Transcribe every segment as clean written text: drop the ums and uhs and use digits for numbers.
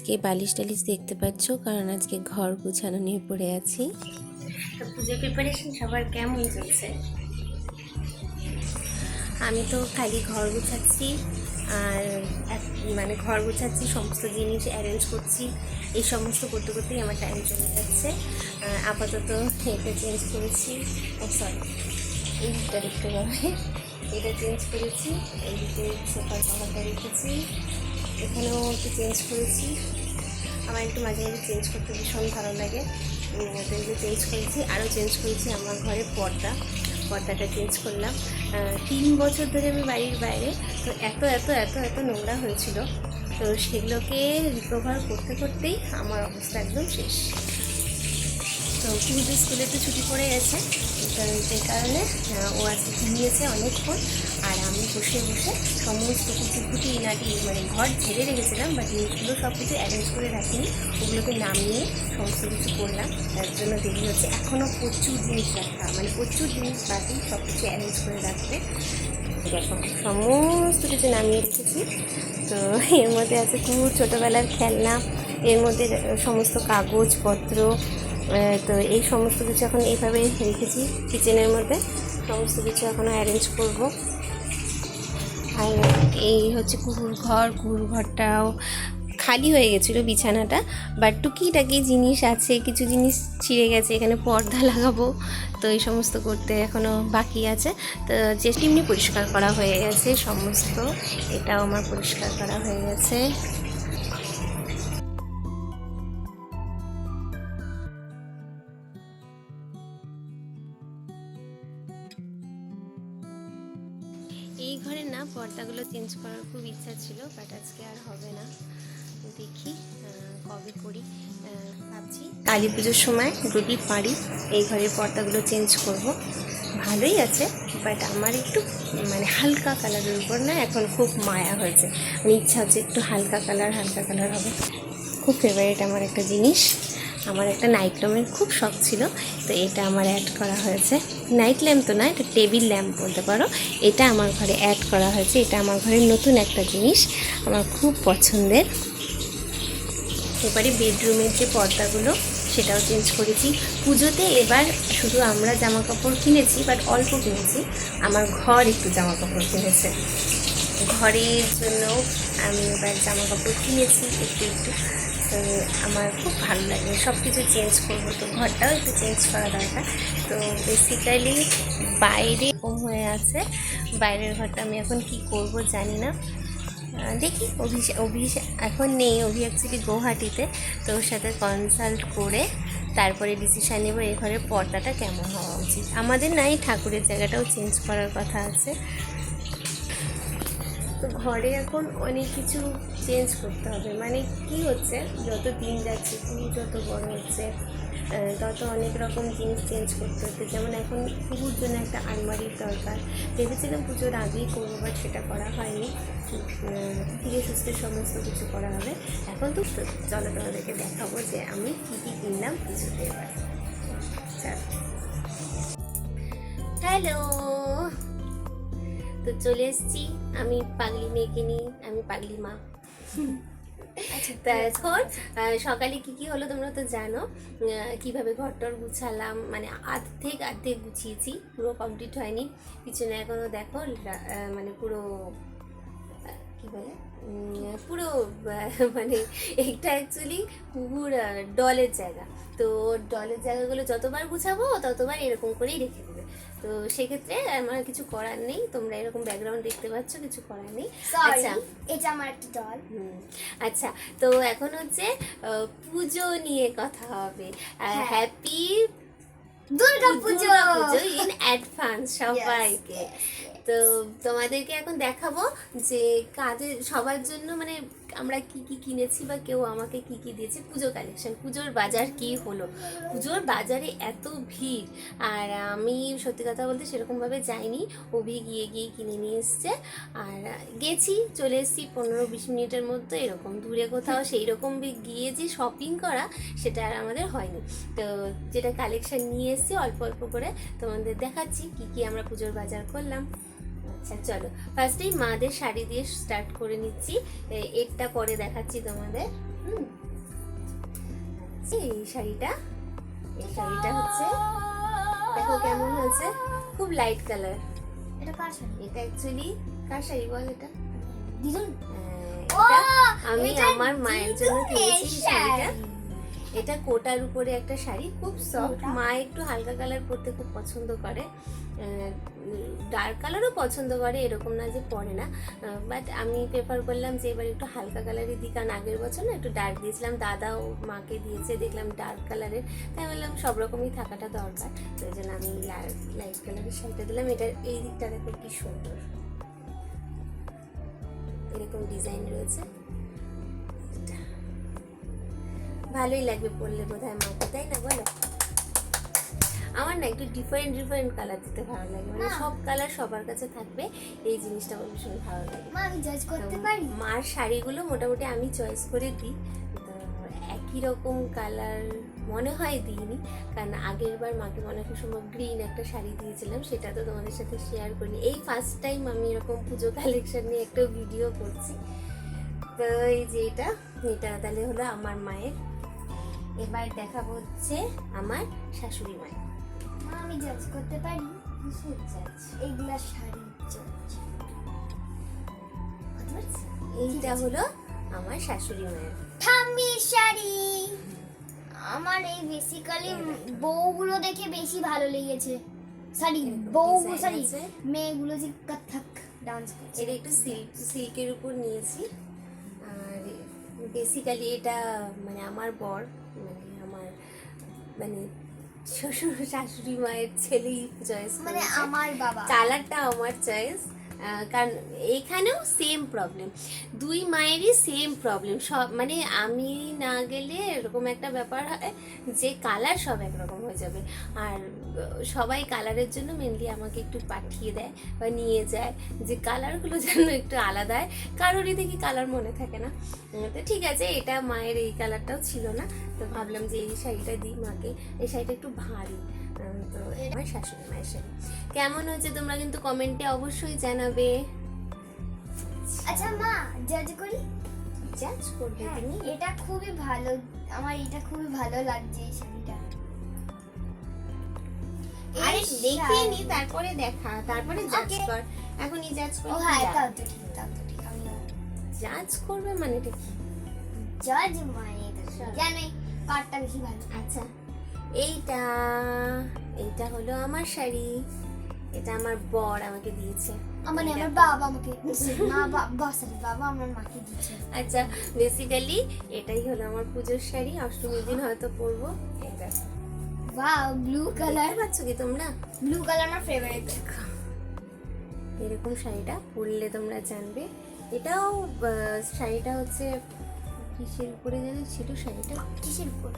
আজকে বালিশ টালিশ দেখতে পাচ্ছ, কারণ আজকে ঘর গুছানো নিয়ে পড়ে আছি। তো পুজোর প্রিপারেশন সবার কেমন চলছে? আমি তো খালি ঘর গুছাচ্ছি আর মানে ঘর গুছাচ্ছি, সমস্ত জিনিস অ্যারেঞ্জ করছি। এই সমস্ত করতে করতেই আমার টাইম চলে যাচ্ছে। আপাতত এটা চেঞ্জ করেছি, সরি এইটা দেখতে পাবে, এটা চেঞ্জ করেছি। এইদিকে সোফার কভারটা রেখেছি, এখানেও একটু চেঞ্জ করেছি। আমার একটু মাঝে মাঝে চেঞ্জ করতে ভীষণ ভালো লাগে, তো এগুলো চেঞ্জ করেছি। আরও চেঞ্জ করেছি আমার ঘরে পর্দাটা চেঞ্জ করলাম। 3 বছর ধরে আমি বাড়ির বাইরে, তো এত এত এত এত নোংরা হয়েছিল, তো সেগুলোকে রিকভার করতে করতেই আমার অবস্থা একদম শেষ। তো পুজো স্কুলে তো ছুটি পড়ে গেছে, যে কারণে ও আজকে ঘুমিয়েছে অনেকক্ষণ, আর আমি বসে বসে সমস্ত কুচি ইনাটি মানে ঘর ঝেড়ে রেখেছিলাম, বাট জিনিসগুলো সব কিছু অ্যারেঞ্জ করে রাখিনি, ওগুলোকে নামিয়ে সমস্ত কিছু করলাম। তার জন্য দেরি হচ্ছে। এখনও প্রচুর জিনিস রাখা, মানে প্রচুর জিনিস বাকি, সব কিছু অ্যারেঞ্জ করে রাখবে। দেখো সমস্ত কিছু নামিয়ে রেখেছি। তো এর মধ্যে আছে খুব ছোটোবেলার খেলনা, এর মধ্যে সমস্ত কাগজপত্র। তো এই সমস্ত কিছু এখন এইভাবে রেখেছি কিচেনের মধ্যে, সমস্ত কিছু এখনও অ্যারেঞ্জ করব। আর এই হচ্ছে কুকুর ঘরটাও খালি হয়ে গেছিলো, বিছানাটা, বাট টুকিটাকি জিনিস আছে, কিছু জিনিস ছিঁড়ে গেছে, এখানে পর্দা লাগাবো, তো এই সমস্ত করতে এখনও বাকি আছে। তো যে এমনি পরিষ্কার করা হয়ে গেছে সমস্ত, এটাও আমার পরিষ্কার করা হয়ে গেছে। এই ঘরের না পর্দাগুলো চেঞ্জ করার খুব ইচ্ছা ছিল, বাট আজকে আর হবে না, দেখি কবে করি। ভাবছি কালী পুজোর সময় যদি পারি এই ঘরের পর্দাগুলো চেঞ্জ করব। ভালোই আছে, বাট আমার একটু মানে হালকা কালারের উপর না এখন খুব মায়া হয়েছে, মানে ইচ্ছা হচ্ছে একটু হালকা কালার হবে। খুব ফেভারিট আমার একটা জিনিস, আমার একটা নাইট ল্যাম্পের খুব শখ ছিল, তো এটা আমার অ্যাড করা হয়েছে। নাইট ল্যাম্প তো না, এটা টেবিল ল্যাম্প বলতে পারো। এটা আমার ঘরে অ্যাড করা হয়েছে, এটা আমার ঘরের নতুন একটা জিনিস, আমার খুব পছন্দের। এবারে বেডরুমের যে পর্দাগুলো সেটাও চেঞ্জ করেছি পুজোতে। এবার শুধু আমরা জামা কাপড় কিনেছি, বাট অল্প কিনেছি, আমার ঘর একটু জামা কাপড় কিনেছে, ঘরের জন্য আমি এবার জামা কাপড় কিনেছি একটু একটু। তো আমার খুব ভালো লাগে, সব কিছু চেঞ্জ করবো, তো ঘরটাও একটু চেঞ্জ করা দরকার। তো বেসিক্যালি বাইরে কম হয়ে আছে, বাইরের ঘরটা আমি এখন কি করব জানি না, দেখি। অভি এখন নেই, অভি অ্যাকচুয়ালি গুয়াহাটিতে, তো ওর সাথে কনসাল্ট করে তারপরে ডিসিশান নেব এই ঘরের পর্দাটা কেমন হওয়া উচিত। আমাদের নাই ঠাকুরের জায়গাটাও চেঞ্জ করার কথা আছে, তো ঘরে এখন অনেক কিছু চেঞ্জ করতে হবে। মানে কি হচ্ছে, যত দিন যাচ্ছে পুরো যত বড় হচ্ছে, তত অনেক রকম জিনিস চেঞ্জ করতে হচ্ছে। যেমন এখন পুজোর জন্য একটা আলমারির দরকার, ভেবেছিলাম পুজোর আগেই করবো, বাট সেটা করা হয়নি। ধীরে সুস্থে সমস্ত কিছু করা হবে। এখন তো চলো তোমাদেরকে দেখাবো যে আমি কী কী কিনলাম পুজোতে এবার। হ্যালো, তো চলে এসেছি আমি পাগলি মেয়েকে নিয়ে, আমি পাগলি মা। তা এখন সকালে কি হলো তোমরা তো জানো, কিভাবে ঘরটর গুছালাম, মানে আর্ধেক গুছিয়েছি, পুরো কমপ্লিট হয়নি। পিছনে এখনো দেখো মানে পুরো কি বলে পুরো মানে এইটা অ্যাকচুয়ালি কুকুর ডলের জায়গা, তো ডলের জায়গাগুলো যতবার গুছাবো ততবার এরকম করেই রেখে দেবে। তো সেক্ষেত্রে আমার কিছু করার নেই, তোমরা এরকম ব্যাকগ্রাউন্ড দেখতে পাচ্ছ, কিছু করার নেই। আচ্ছা, এটা আমার একটা ডল। আচ্ছা, তো এখন হচ্ছে পুজো নিয়ে কথা হবে। Happy Durga Puja in advance সবাইকে। তো তোমাদেরকে এখন দেখাবো যে কাদের সবার জন্য মানে আমরা কি কি কিনেছি, বা কেউ আমাকে কি কি দিয়েছে, পুজো কালেকশন, পুজোর বাজার কি হলো। পুজোর বাজারে এত ভিড়, আর আমি সত্যি কথা বলতে সেরকমভাবে যাইনি, অভি গিয়ে কিনে নিয়ে এসছে, আর গেছি চলে এসেছি 15-20 মিনিটের মধ্যে, এরকম দূরে কোথাও সেই রকম গিয়ে যে শপিং করা সেটা আর আমাদের হয়নি। তো যেটা কালেকশন নিয়ে এসেছি অল্প অল্প করে তোমাদের দেখাচ্ছি কি কি আমরা পুজোর বাজার করলাম। আচ্ছা চলো, ফার্স্টেই মাদের শাড়ি দিয়ে স্টার্ট করে নিচ্ছি, এরটা পরে দেখাচ্ছি তোমাদের। এই শাড়িটা হচ্ছে, দেখো কেমন হয়েছে, খুব লাইট কালার। এটা কার শাড়ি? এটা অ্যাকচুয়ালি কার শাড়ি বল? এটা দিদুন। এটা আমি এটা আমার মায়ের জন্য কিনেছি এই শাড়িটা। শাড়ি। এটা কোটার উপরে একটা শাড়ি, খুব সফট। কোটা? মা একটু হালকা কালার পরতে খুব পছন্দ করে, ডার্ক কালারও পছন্দ করে, এরকম না যে পরে না, বাট আমি প্রেফার করলাম যে এবার একটু হালকা কালারের দিই, কারণ আগের বছর না একটু ডার্ক দিয়েছিলাম, দাদাও মাকে দিয়েছে, দেখলাম ডার্ক কালারের, তাই বললাম সব রকমই থাকাটা দরকার, তো ওই জন্য আমি লাইট কালারের শাড়িটা দিলাম। এটা এই দিকটা দেখো কি সুন্দর, এরকম ডিজাইন রয়েছে, ভালোই লাগবে পরলে বোধহয় মাকে, তাই না বলো? আমার না একটু ডিফারেন্ট কালার দিতে ভালো লাগে, মানে সব কালার সবার কাছে থাকবে, এই জিনিসটা আমার ভীষণ ভালো লাগে। মা আমি জাজ করতে তো পারি? মার শাড়িগুলো মোটামুটি আমি চয়েস করে দিই, তো একই রকম কালার মনে হয় দিইনি, কারণ আগের বার মাকে মনে হয় সম্ভব গ্রিন একটা শাড়ি দিয়েছিলাম, সেটা তো তোমাদের সাথে শেয়ার করিনি। এই ফার্স্ট টাইম আমি এরকম পুজো কালেকশন নিয়ে একটা ভিডিও করছি। তো এই যে এটা তাহলে হলো আমার মায়ের। এবার দেখাবো হচ্ছে আমার শাশুড়ি মায়ের। মা আমি জাজ করতে পারি? কিসের জাজ? এইগুলা শাড়ি জাজ। এইটা হলো আমার শাশুড়ি মায়ের ঠাম্মির শাড়ি। আমার এই বেসিক্যালি বউগুলো দেখে বেশি ভালো লেগেছে। সরি, বউ design সরি আছে। মেয়েগুলো যে কত্থক ডান্স করছে। এটা একটু সিল্কের উপর নিয়েছি, আর বেসিক্যালি এটা মানে আমার বর, মানে আমার মানে শ্বশুর শাশুড়ি মায়ের ছেলেই চয়েস, মানে আমার বাবা। কালারটা আমার চয়েস, কারণ এখানেও সেম প্রবলেম, দুই মায়েরই সেম প্রবলেম, সব মানে আমি না গেলে এরকম একটা ব্যাপার হয় যে কালার সব একরকম হয়ে যাবে, আর সবাই কালারের জন্য মেনলি আমাকে একটু পাঠিয়ে দেয় বা নিয়ে যায় যে কালারগুলো যেন একটু আলাদা হয়, কারোরই দেখি কালার মনে থাকে না। তো ঠিক আছে, এটা মায়ের এই কালারটাও ছিল না, তো ভাবলাম যে এই শাড়িটা দিই মাকে, এই শাড়িটা একটু ভারী, তো আমার শাশুড়ি মায়ের শাড়ি। কেমন হয়েছে তোমরা কিন্তু কমেন্টে অবশ্যই জানাবে। আচ্ছা মা জাজ করি? জাজ করবে হ্যাঁ, তুমি? এটা খুবই ভালো, আমার এটা খুবই ভালো লাগছে এই শাড়িটা। আরে এই দেখে নি শাড়ি- তারপরে দেখা, তারপরে জাজ Okay. কর, এখনই জাজ কর। ও হ্যাঁ, তাও তো ঠিক, তাও তো ঠিক। আমি জাজ করবে মানে এটা কি? জাজ মানে জানোই কারটা বেশি ভালো। আচ্ছা, এইটা এইটা হলো আমার শাড়ি, এটা আমার বর আমাকে দিয়েছে। মানে আমার বাবা আমাকে মা বাবা সরি বাবা আমার মাকে দিয়েছে। আচ্ছা, বেসিক্যালি এটাই হলো আমার পুজোর শাড়ি, অষ্টমীর দিন হয়তো পরবো। এটা ওয়াও, ব্লু কালার। দেখতে পাচ্ছ কি তোমরা? ব্লু কালার আমার ফেভারিট। এরকম শাড়িটা পরলে তোমরা জানবে। এটাও শাড়িটা হচ্ছে কিসের উপরে যেন ছিল শাড়িটা, কিসের উপর?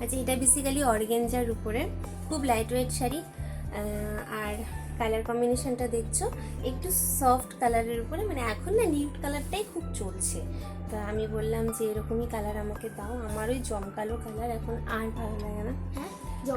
আচ্ছা, এটা বেসিক্যালি অর্গেঞ্জার উপরে, খুব লাইট ওয়েট শাড়ি, আর কালার কম্বিনেশনটা দেখছো একটু সফট কালারের উপরে, মানে এখন না নিউড কালারটাই খুব চলছে, তো আমি বললাম যে এরকমই কালার আমাকে দাও, আমার ওই জমকালো কালার এখন আর ভালো লাগে না, হ্যাঁ,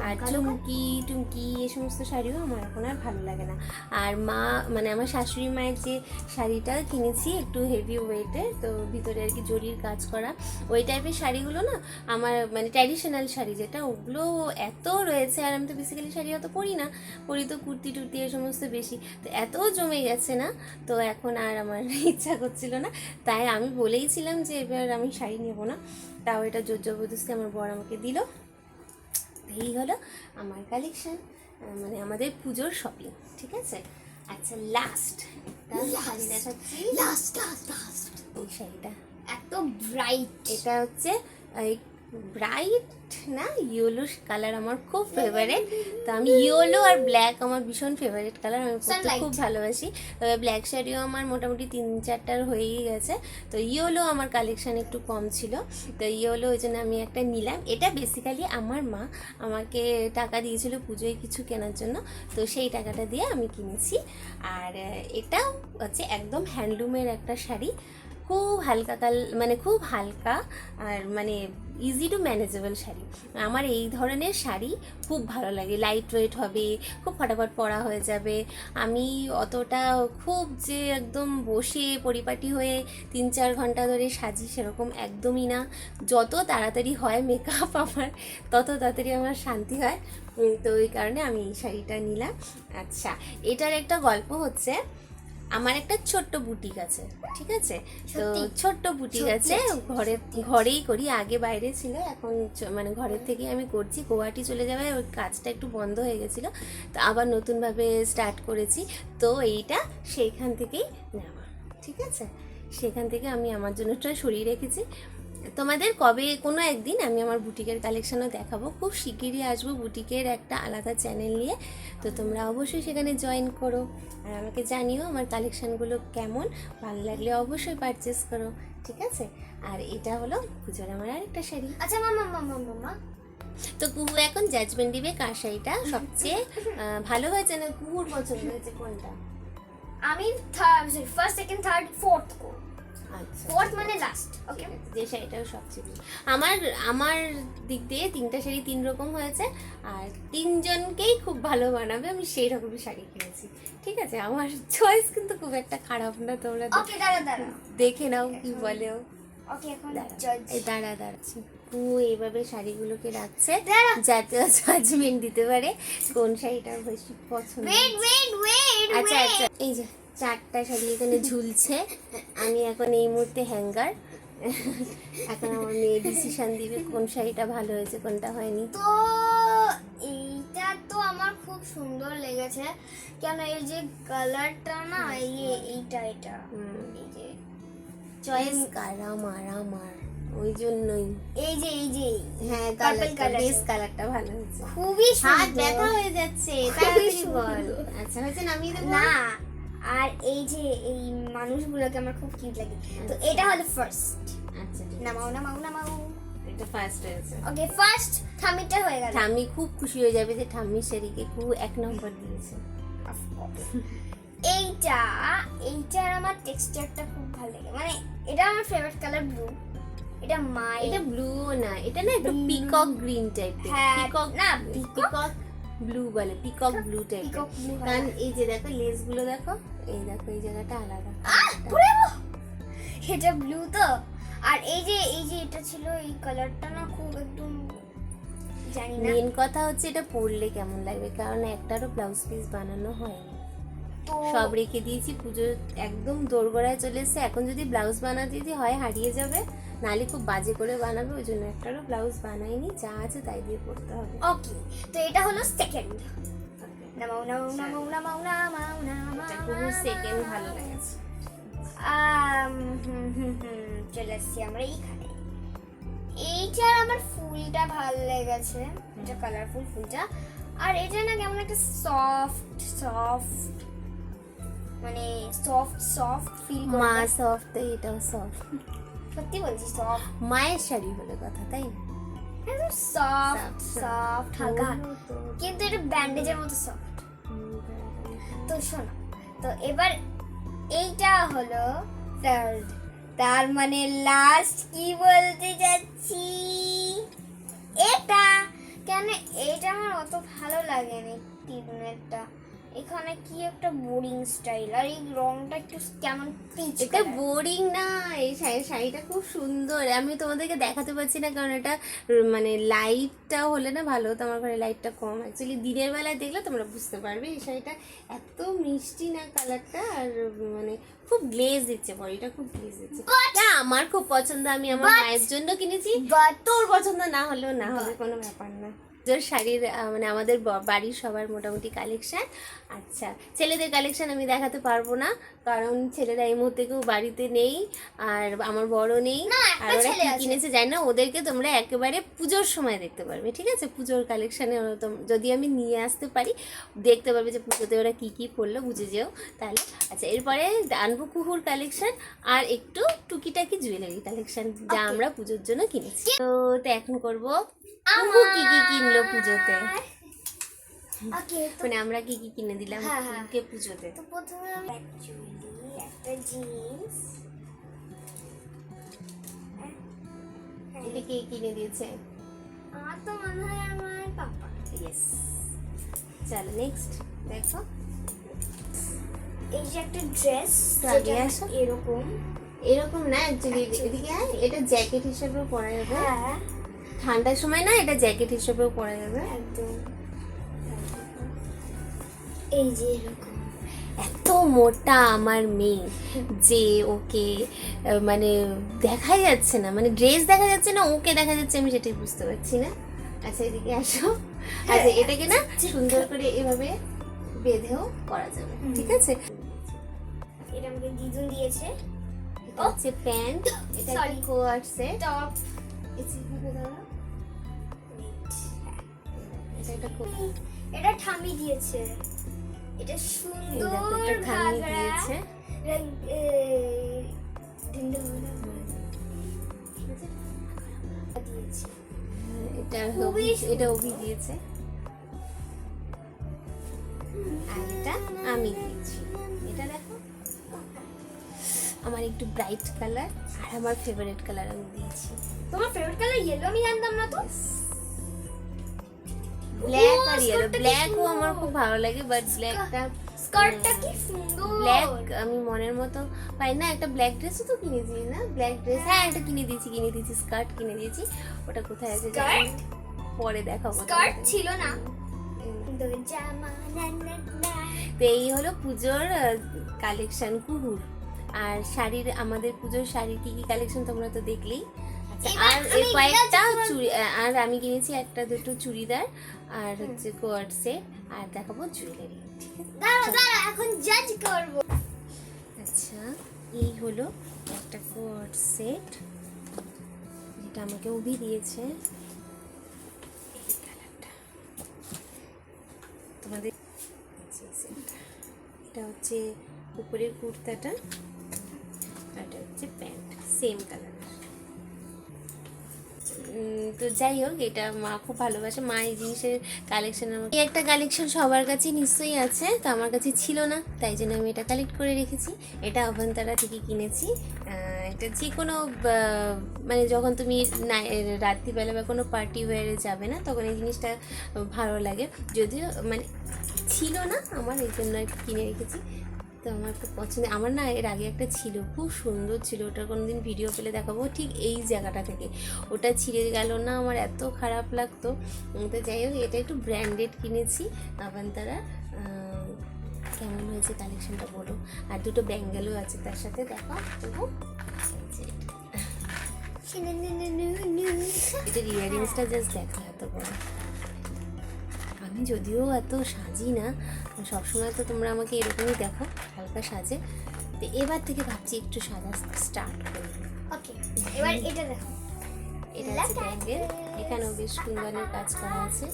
আর চুমকি টুমকি এই সমস্ত শাড়িও আমার এখন আর ভালো লাগে না। আর মা মানে আমার শাশুড়ি মায়ের যে শাড়িটা কিনেছি একটু হেভি ওয়েটের, তো ভিতরে আর কি জরির কাজ করা, ওই টাইপের শাড়িগুলো না আমার মানে ট্র্যাডিশনাল শাড়ি যেটা, ওগুলো এত রয়েছে, আর আমি তো বেসিক্যালি শাড়ি অত পরি না, পরি তো কুর্তি টুর্তি এই সমস্ত বেশি, তো এত জমে গেছে না, তো এখন আর আমার ইচ্ছা করছিল না, তাই আমি বলেইছিলাম যে এবার আমি শাড়ি নেবো না, তাও এটা জোর জবরদস্তি আমার বর আমাকে দিল। এই হলো আমার কালেকশন, মানে আমাদের পুজোর শপিং, ঠিক আছে। আচ্ছা, লাস্ট শাড়ি দেখাচ্ছি, লাস্ট লাস্ট লাস্ট এই শাড়িটা এত ব্রাইট। এটা হচ্ছে ব্রাইট না ইয়েলো কালার, আমার খুব ফেভারিট, তো আমি ইয়েলো আর ব্ল্যাক আমার ভীষণ ফেভারিট কালার, আমি পরতে Sunlight. খুব ভালোবাসি, তবে ব্ল্যাক শাড়িও আমার মোটামুটি 3-4টার হয়েই গেছে, তো ইয়েলো আমার কালেকশান একটু কম ছিল, তো ইয়েলো ওই জন্য আমি একটা নিলাম। এটা বেসিক্যালি আমার মা আমাকে টাকা দিয়েছিল পুজোয় কিছু কেনার জন্য, তো সেই টাকাটা দিয়ে আমি কিনেছি, আর এটাও হচ্ছে একদম হ্যান্ডলুমের একটা শাড়ি, খুব হালকা মানে খুব হালকা আর মানে ইজি টু ম্যানেজেবল শাড়ি। আমার এই ধরনের শাড়ি খুব ভালো লাগে, লাইট ওয়েট হবে, খুব ফটাফট পরা হয়ে যাবে। আমি অতটা খুব যে একদম বসে পরিপাটি হয়ে 3-4 ঘন্টা ধরে সাজি সেরকম একদমই না। যত তাড়াতাড়ি হয় মেকআপ আমার, তত তাড়াতাড়ি আমার শান্তি হয়। তো ওই কারণে আমি এই শাড়িটা নিলাম। আচ্ছা, এটার একটা গল্প হচ্ছে, আমার একটা ছোট্ট বুটিক আছে, ঠিক আছে? তো সত্যি? ছোট্ট বুটিক আছে, ঘরেই করি, আগে বাইরে ছিল, এখন মানে ঘরের থেকেই আমি করছি। গুয়াহাটি চলে যাবে, ওই কাজটা একটু বন্ধ হয়ে গেছিলো, তো আবার নতুনভাবে স্টার্ট করেছি। তো এইটা সেইখান থেকেই নেওয়া, ঠিক আছে? সেখান থেকে আমি আমার জন্যটা সরিয়ে রেখেছি। তোমাদের কবে কোনো একদিন আমি আমার বুটিকের কালেকশনও দেখাবো, খুব শিগগিরই আসবো বুটিকের একটা আলাদা চ্যানেল নিয়ে। তো তোমরা অবশ্যই সেখানে জয়েন করো আর আমাকে জানিও আমার কালেকশনগুলো কেমন, ভালো লাগলে অবশ্যই পারচেস করো, ঠিক আছে? আর এটা হলো পুজোর আমার আরেকটা শাড়ি। আচ্ছা মামা, তো কুহু এখন জাজমেন্ট দিবে কার শাড়িটা সবচেয়ে ভালো হয়েছে, না কুহুর পছন্দ হয়েছে কোনটা? আমি ফার্স্ট সেকেন্ড থার্ড ফোর্থ কো, আচ্ছা, ফোর্থ মানে লাস্ট। ওকে, যে শাড়িটাও সবচেয়ে ভালো। আমার দিক দিয়ে 3টা শাড়ি 3 রকম হয়েছে, আর 3জনকেই খুব ভালো মানাবে, আমি সেই রকমই শাড়ি কিনেছি, ঠিক আছে? আমার চয়েস কিন্তু খুব একটা খারাপ না, তোমরা ওকে দাঁড়া দেখে নাও কি বলে ও। ওকে, এখন এই দাঁড়াচ্ছি। ও এইভাবে শাড়িগুলোকে রাখছে দাঁড়া। যাতে জাজমেন্ট দিতে পারে কোন শাড়িটা বেশি পছন্দ। ওয়েট আচ্ছা, এই যে 4টা শাড়ি এখানে ঝুলছে, আমি এখন এই মুহূর্তে হ্যাঙ্গার। এখন আমার মেয়ে ডিসিশন দিবে কোন শাড়িটা ভালো হয়েছে কোনটা হয়নি। তো এইটা তো আমার খুব সুন্দর লেগেছে, কেন এই যে কালারটা না, এইটা এই যে চয়েস কার? আমার ওই জন্যই। এই যে হ্যাঁ, Purple color বেস টা। কালারটা ভালো হয়েছে। খুবই হাত সুন্দর। ব্যথা হয়ে যাচ্ছে, খুবই তাড়াতাড়ি বল। সুন্দর। আচ্ছা, হয়েছে নামিয়ে দেবো? না, আর এই যে এই মানুষগুলোকে আমার খুব কিউট লাগে। তো এটা হলো ফার্স্ট। আচ্ছা, ঠিক আছে। নামাও। এটা ফার্স্ট হয়েছে। ওকে, ফার্স্ট ঠামিটা হয়ে গেল। ঠাম্মি খুব খুশি হয়ে যাবে যে ঠাম্মির শাড়িকে খুব 1 নম্বর দিয়েছে। এইটার আমার টেক্সচারটা খুব ভালো লাগে, মানে এটা আমার ফেভারিট কালার ব্লু। এটা এটা ব্লু না, এটা না একটু পিকক গ্রিন টাইপের। হ্যাঁ, পিকক না, পিকক ব্লু বলে, পিকক ব্লু টাইপের। Peacock blue কারণ এই যে দেখো লেস গুলো দেখো, এই দেখো এই জায়গাটা আলাদা। এটা ব্লু তো, আর এই যে এটা ছিল, এই কালারটা না খুব একদম জানি না। মেন কথা হচ্ছে এটা পরলে কেমন লাগবে, কারণ একটারও ব্লাউজ পিস বানানো হয়নি, তো সব রেখে দিয়েছি। পুজো একদম দোরগোড়ায় চলে এসেছে, এখন যদি ব্লাউজ বানাতে দিই হয় হারিয়ে যাবে, নাহলে খুব বাজে করে বানাবে, ওই জন্য একটারও ব্লাউজ বানাইনি, যা আছে তাই দিয়ে পড়তে হবে। ওকে, তো এটা হলো সেকেন্ড। নামাও। এটা খুব সেকেন্ড ভালো লেগেছে। চলে আসছি আমরা এইখানে। এইটার আমার ফুলটা ভালো লেগেছে, এটা কালারফুল ফুলটা, আর এটা না কেমন একটা সফট মানে সফট ফিল মা করে। সফট, এটাও সফট। সত্যি বলছি, সফট মায়ের শাড়ি বলে কথা, তাই না? সফট হালকা, কিন্তু এটা ব্যান্ডেজের মতো সফট। তো শোনো, তো এবার এইটা হলো থার্ড, তার মানে লাস্ট। কি বলতে যাচ্ছি, এটা কেন, এটা আমার অত ভালো লাগেনি। টিনেরটা এখানে কি একটা বোরিং স্টাইল, আর এই রংটা একটু কেমন পিচ। এটা বোরিং না, এই শাড়িটা খুব সুন্দর। আমি তোমাদেরকে দেখাতে পারছি না কারণ এটা মানে লাইটটা হলে না ভালো হতো, আমার ঘরে লাইটটা কম। অ্যাকচুয়ালি দিনের বেলায় দেখলে তোমরা বুঝতে পারবে এই শাড়িটা এত মিষ্টি না কালারটা, আর মানে খুব গ্লেজ দিচ্ছে, বডিটা খুব গ্লেজ দিচ্ছে। না, আমার খুব পছন্দ, আমি আমার মায়ের জন্য কিনেছি, তোর পছন্দ না হলেও না হবে, কোনো ব্যাপার না। শাড়ির মানে আমাদের বাড়ির সবার মোটামুটি কালেকশন। আচ্ছা, ছেলেদের কালেকশন আমি দেখাতে পারবো না, কারণ ছেলেরা এই মুহূর্তে কেউ বাড়িতে নেই, আর আমার বড় নেই, আর ওরা কি কিনেছে জানি না। ওদেরকে তোমরা একেবারে পুজোর সময় দেখতে পারবে, ঠিক আছে? পুজোর কালেকশানে যদি আমি নিয়ে আসতে পারি, দেখতে পারবে যে পুজোতে ওরা কি পরলো, বুঝে যেও তাহলে। আচ্ছা, এরপরে আনবো কুহুর কালেকশন আর একটু টুকিটাকি জুয়েলারি কালেকশন, যা আমরা পুজোর জন্য কিনেছি। তো এখন করবো কুহু কি কিনলো পুজোতে, ওকে, মানে আমরা কি কিনে দিলাম হ্যাঁ। কুহুকে পুজোতে। তো প্রথমে আমি অ্যাকচুয়ালি একটা জিন্স, এটা কে কিনে দিয়েছে? আমার তো মনে হয় আমার পাপা। ইয়েস। চলো নেক্সট দেখো। এই যে একটা ড্রেস তো আগে আসো। এরকম এরকম না অ্যাকচুয়ালি, এদিকে আয়, এটা জ্যাকেট হিসেবেও পরা যাবে। হ্যাঁ ঠান্ডার সময় না এটা জ্যাকেট হিসেবেও পরা যাবে। একদম। এই যে এরকম এত মোটা আমার মেয়ে যে ওকে মানে দেখাই যাচ্ছে না, মানে ড্রেস দেখা যাচ্ছে না, ওকে দেখা যাচ্ছে, আমি সেটাই বুঝতে পারছি না। আচ্ছা এদিকে আসো। আচ্ছা এটাকে না সুন্দর করে এভাবে বেঁধেও করা যাবে, ঠিক আছে? এটা আমাকে দিদুন দিয়েছে। এটা হচ্ছে প্যান্ট, এটা Sorry. একটা কোয়ার্ড সেট। টপ এইভাবে দাঁড়াও। এটা একটা এটা ঠামি দিয়েছে। এটা এই সুন্দর দেখো একটা থামি ঘাগরা দিয়েছে। দিয়েছে। এটা খুবই এটা অভি দিয়েছে, আর এটা আমি দিয়েছি। এটা দেখো আমার একটু ব্রাইট কালার, আর আমার ফেভারিট কালার আমি দিয়েছি। তোমার ফেভারিট কালার ইয়েলো, আমি জানতাম না তো। ব্ল্যাক আর ইয়েলো, স্কার্টটা কি ব্ল্যাকও আমার সুন্দর। খুব ভালো লাগে, বাট ব্ল্যাকটা স্কার্টটা কি সুন্দর। ব্ল্যাক আমি মনের মতো পাই না। একটা ব্ল্যাক ড্রেসও তো কিনেছি না, ব্ল্যাক ড্রেস, হ্যাঁ একটা কিনে দিয়েছি স্কার্ট কিনে দিয়েছি। ওটা কোথায় আছে জানি না, পরে দেখাবো। স্কার্ট ছিল না। তো এই হলো পুজোর কালেকশন কুহুর। আর শাড়ির, আমাদের পুজোর শাড়ির কি কি কালেকশন তোমরা তো দেখলেই। আচ্ছা, এবার আর আমি কয়েকটা চুড়ি, আর আমি কিনেছি একটা দুটো চুড়িদার, আর হচ্ছে কোয়ার্ড সেট, আর দেখাবো জুয়েলারি, ঠিক আছে? দাঁড়া এখন জাজ করব। আচ্ছা এই হলো একটা কোয়ার্ড সেট, যেটা আমাকে অভি দিয়েছে। এই কালারটা তোমাদের, এটা হচ্ছে উপরের কুর্তাটা, আর এটা হচ্ছে প্যান্ট, সেম কালার। তো যাই হোক, এটা মা খুব ভালোবাসে, মা এই জিনিসের কালেকশনের মধ্যে এই একটা কালেকশন সবার কাছে নিশ্চয়ই আছে, তো আমার কাছে ছিল না, তাই জন্য আমি এটা কালেক্ট করে রেখেছি। এটা অভ্যন্তরা থেকে কিনেছি। এটা যে কোনো মানে যখন তুমি রাত্রিবেলা বা কোনো পার্টি ওয়ারে যাবে না, তখন এই জিনিসটা ভালো লাগে। যদিও মানে ছিল না আমার, এই জন্য একটু কিনে রেখেছি। তো আমার খুব পছন্দ। আমার না এর আগে একটা ছিল, খুব সুন্দর ছিল, ওটার কোনোদিন ভিডিও পেলে দেখাবো। ঠিক এই জায়গাটা থেকে ওটা ছিঁড়ে গেল না, আমার এত খারাপ লাগতো। তো যাই হোক, এটা একটু ব্র্যান্ডেড কিনেছি আবান্তারা। কেমন হয়েছে কালেকশনটা বলো। আর দুটো ব্যাঙ্গেলও আছে তার সাথে, দেখো তবু এটা ইয়ারিংসটা জাস্ট দেখো এত বড়। আমি যদিও এত সাজি না, সবসময় তো তোমরা আমাকে এরকমই দেখো হালকা সাজে, তো এবার থেকে ভাবছি একটু সাজা স্টার্ট করব। ওকে এবার এটা দেখো। এটা হচ্ছে ব্যাঙ্গেল, এখানেও বেশ কুন্দনের কাজ করা আছে।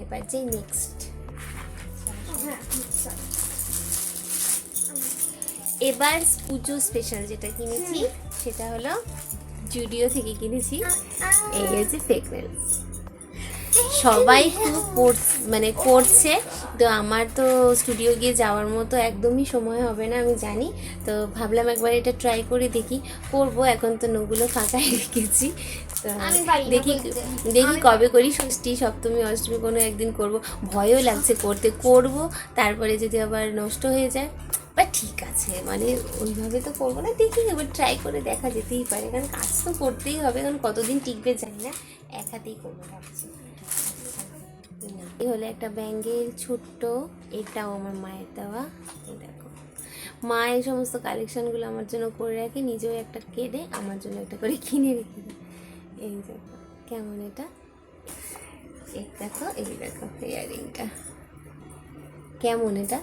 এবার যে নেক্সট, এবার পুজো স্পেশাল যেটা কিনেছি সেটা হলো জুডিও থেকে কিনেছি। এই হচ্ছে ফ্রেগরেন্স, সবাই খুব মানে করছে, তো আমার তো স্টুডিও গিয়ে যাওয়ার মতো একদমই সময় হবে না আমি জানি, তো ভাবলাম একবার এটা ট্রাই করে দেখি, করব। এখন তো নগুলো ফাঁকাই রেখেছি, তো দেখি কবে করি, ষষ্ঠী সপ্তমী অষ্টমী কোনো একদিন করব। ভয়ও লাগছে করব, তারপরে যদি আবার নষ্ট হয়ে যায়, বা ঠিক আছে মানে ওইভাবে তো করবো না, দেখি এবার ট্রাই করে দেখা যেতেই পারে, কারণ কাজ তো করতেই হবে, কারণ কতদিন টিকবে জানি না, এক হাতেই করবো ভাবছি। এই হলো একটা ব্যাঙ্গেল ছোট্ট, এটাও আমার মায়ের দেওয়া। এই দেখো, মা এই সমস্ত কালেকশনগুলো আমার জন্য করে রাখে, নিজেও একটা কেটে আমার জন্য একটা করে কিনে রেখে দেয়। এই দেখো কেমন এটা, এই দেখো ইয়ারিংটা কেমন, এটা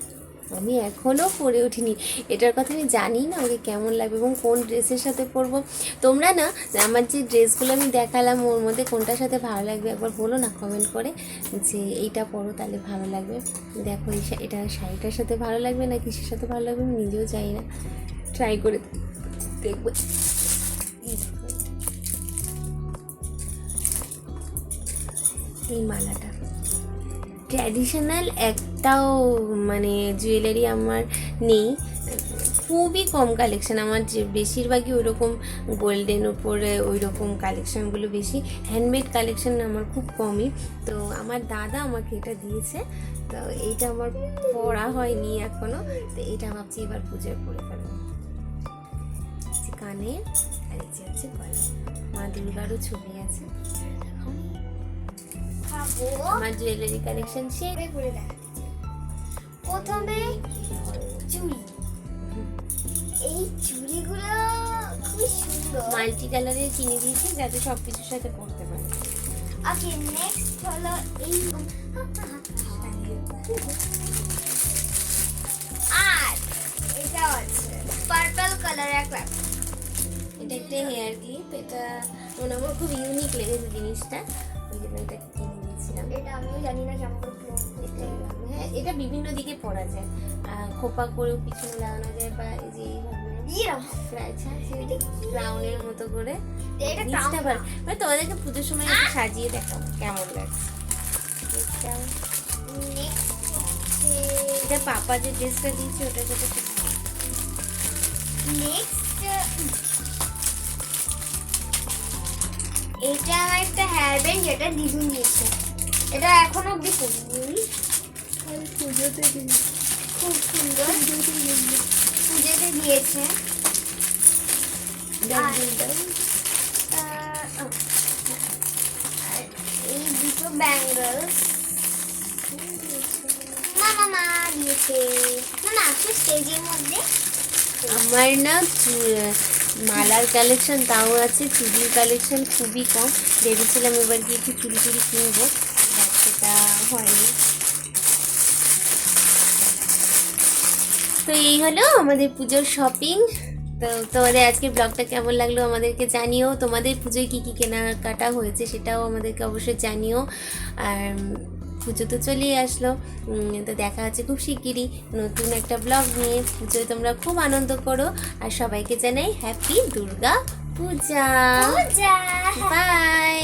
আমি এখনও পরে উঠিনি, এটার কথা আমি জানি না ওকে কেমন লাগবে এবং কোন ড্রেসের সাথে পরবো। তোমরা না আমার যে ড্রেসগুলো আমি দেখালাম ওর মধ্যে কোনটার সাথে ভালো লাগবে একবার বলো না কমেন্ট করে, যে এইটা পরো তাহলে ভালো লাগবে। দেখো এটা শাড়িটার সাথে ভালো লাগবে না কিসের সাথে ভালো লাগবে আমি নিজেও জানি না, ট্রাই করে দেখবো। এই মালাটা ট্র্যাডিশনাল, একটাও মানে জুয়েলারি আমার নেই, খুবই কম কালেকশন আমার, যে বেশিরভাগই ওইরকম গোল্ডেন উপরে ওই রকম কালেকশানগুলো বেশি, হ্যান্ডমেড কালেকশন আমার খুব কমই। তো আমার দাদা আমাকে এটা দিয়েছে, তো এইটা আমার পরা হয়নি এখনো, তো এটা ভাবছি এবার পুজোয় পরে ফেলবো। কানে আর এই যে হচ্ছে গলা, মা দুর্গারও ছবি আছে। খাবো আমার জুয়েলারি কালেকশন শেষ। করে দেখা প্রথমে চুড়ি, এই চুড়িগুলো খুবই সুন্দর, মাল্টি কালারের কিনে দিয়েছি যাতে সব কিছুর সাথে পরতে পারে। ওকে নেক্সট হলো এই, আর এটা আছে পার্পল কালার একটা, এটা একটা হেয়ার ক্লিপ, এটা মানে আমার খুব ইউনিক লেগেছে জিনিসটা, ওই জন্য এটা কিনে নিয়েছিলাম। এটা আমিও জানি না কেমন করে close করতে হয়। হ্যাঁ, এটা বিভিন্ন দিকে পরা যায়, খোপা করেও পিছনে লাগানো যায়, বা এই যে এইভাবে ক্রাউনের মতো করে। এটা নিচটা crown ভালো, মানে তোমাদেরকে পুজোর সময় একটু সাজিয়ে দেখাবো কেমন লাগছে। এটা এটা পাপা যে ড্রেসটা দিয়েছে ওটার সাথে খুব ভালো। নেক্সট এটা আমার একটা হেয়ার ব্যান্ড, যেটা দিদুন দিয়েছে, এটা এখনো অব্দি পরিনি, পুজোতে খুব সুন্দর, পুজোতে দিয়েছে। আর এই দুটো ব্যাঙ্গলস মামা দিয়েছে, মামা আসো স্টেজের মধ্যে। আমার না মালার কালেকশন তাও আছে, চুড়ির কালেকশন খুবই কম, ভেবেছিলাম এবার গিয়ে একটু চুড়ি টুড়ি কিনবো, সেটা হয়নি। তো এই হলো আমাদের পুজোর শপিং। তো তোমাদের আজকে ব্লগটা কেমন লাগলো আমাদেরকে জানিও, তোমাদের পুজোয় কী কী কেনাকাটা হয়েছে সেটাও আমাদেরকে অবশ্যই জানিও। আর পুজো তো চলেই আসলো, তো দেখা হচ্ছে খুব শিগগিরই নতুন একটা ব্লগ নিয়ে। পুজোয় তোমরা খুব আনন্দ করো, আর সবাইকে জানাই হ্যাপি দুর্গা পূজা। পূজা বাই।